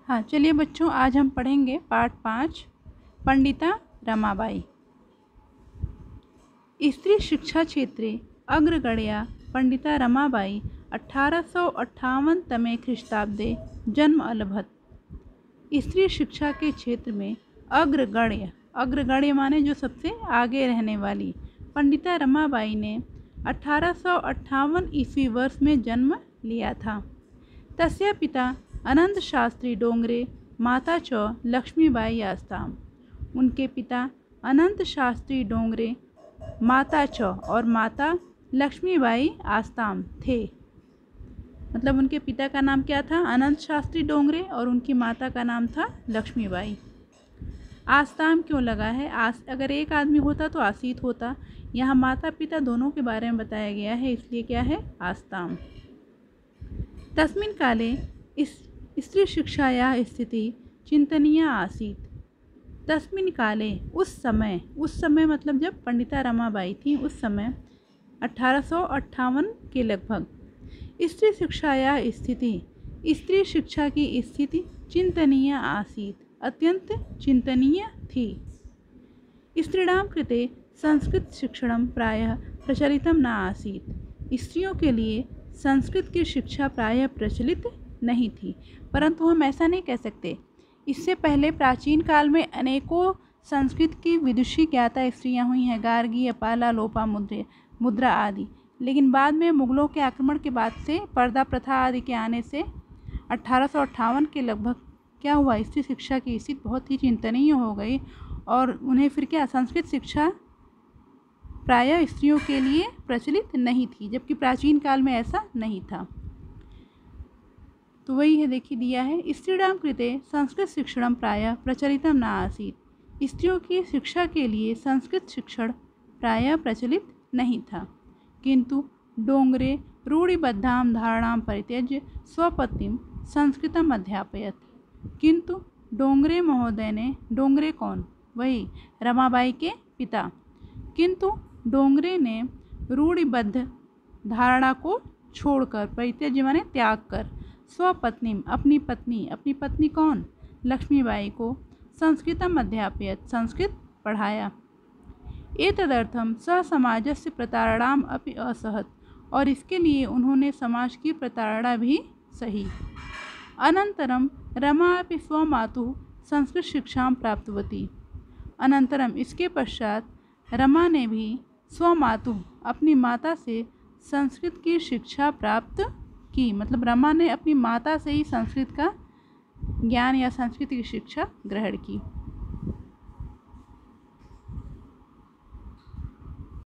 हाँ, चलिए बच्चों, आज हम पढ़ेंगे पाठ 5 पंडिता रमाबाई। स्त्री शिक्षा क्षेत्रे अग्रगण्या पंडिता रमाबाई 1858 तमे ख्रीष्टाब्दे जन्म अलभत। स्त्री शिक्षा के क्षेत्र में अग्रगण्य माने जो सबसे आगे रहने वाली पंडिता रमाबाई ने 1858 ईस्वी वर्ष में जन्म लिया था। तस्य पिता अनंत शास्त्री डोंगरे, माता च लक्ष्मीबाई आस्ताम। उनके पिता अनंत शास्त्री डोंगरे, माता च और माता लक्ष्मीबाई आस्ताम थे। मतलब उनके पिता का नाम क्या था? अनंत शास्त्री डोंगरे, और उनकी माता का नाम था लक्ष्मीबाई। आस्ताम क्यों लगा है? अगर एक आदमी होता तो आसीत होता। यहाँ माता पिता दोनों के बारे में बताया गया है, इसलिए क्या है? आस्ताम। तस्मिन् काले इस स्त्री शिक्षायाः स्थिति चिंतनीया आसीत्। तस्मिन् काले उस समय मतलब जब पंडिता रमाबाई थी उस समय 1858 के लगभग स्त्री शिक्षायाः स्थिति, स्त्री शिक्षा की स्थिति चिंतनीय आसीत्, अत्यंत चिंतनीय थी। स्त्रीणां कृते संस्कृत शिक्षणं प्रायः प्रचलितं न आसीत्। स्त्रियों के लिए संस्कृत की शिक्षा प्रायः प्रचलित नहीं थी। परंतु हम ऐसा नहीं कह सकते, इससे पहले प्राचीन काल में अनेकों संस्कृत की विदुषी ज्ञाता स्त्रियां हुई हैं, गार्गी, अपाला, लोपामुद्रा आदि। लेकिन बाद में मुगलों के आक्रमण के बाद से पर्दा प्रथा आदि के आने से 1858 के लगभग क्या हुआ? स्त्री शिक्षा की स्थिति बहुत ही चिंतनीय हो गई और उन्हें फिर क्या संस्कृत शिक्षा प्रायः स्त्रियों के लिए प्रचलित नहीं थी, जबकि प्राचीन काल में ऐसा नहीं था। तो वही है, देखिए दिया है, स्त्रीणां कृते संस्कृत शिक्षणं प्रायः प्रचलितं न आसीत्। स्त्रियों की शिक्षा के लिए संस्कृत शिक्षण प्रायः प्रचलित नहीं था। किंतु डोंगरे रूढ़िबद्धां धारणां परित्यज्य स्वपत्नीं संस्कृतम् अध्यापयत्। किंतु डोंगरे महोदय ने, डोंगरे कौन? वही रमाबाई के पिता। किंतु डोंगरे ने रूढ़िबद्ध धारणा को छोड़कर, परित्यज्य माने त्याग कर, स्वपत्नी अपनी पत्नी कौन? लक्ष्मीबाई को संस्कृतम अध्यापयत्, संस्कृत पढ़ाया। एतदर्थम स समाजस्य प्रतारणाम अपि असहत, और इसके लिए उन्होंने समाज की प्रताड़ना भी सही। अनंतरम रमा अपि स्वमातुः संस्कृत शिक्षां प्राप्तवती। अनंतरम इसके पश्चात रमा ने भी स्वमातुः अपनी माता से संस्कृत की शिक्षा प्राप्त की। मतलब रमा ने अपनी माता से ही संस्कृत का ज्ञान या संस्कृत की शिक्षा ग्रहण की।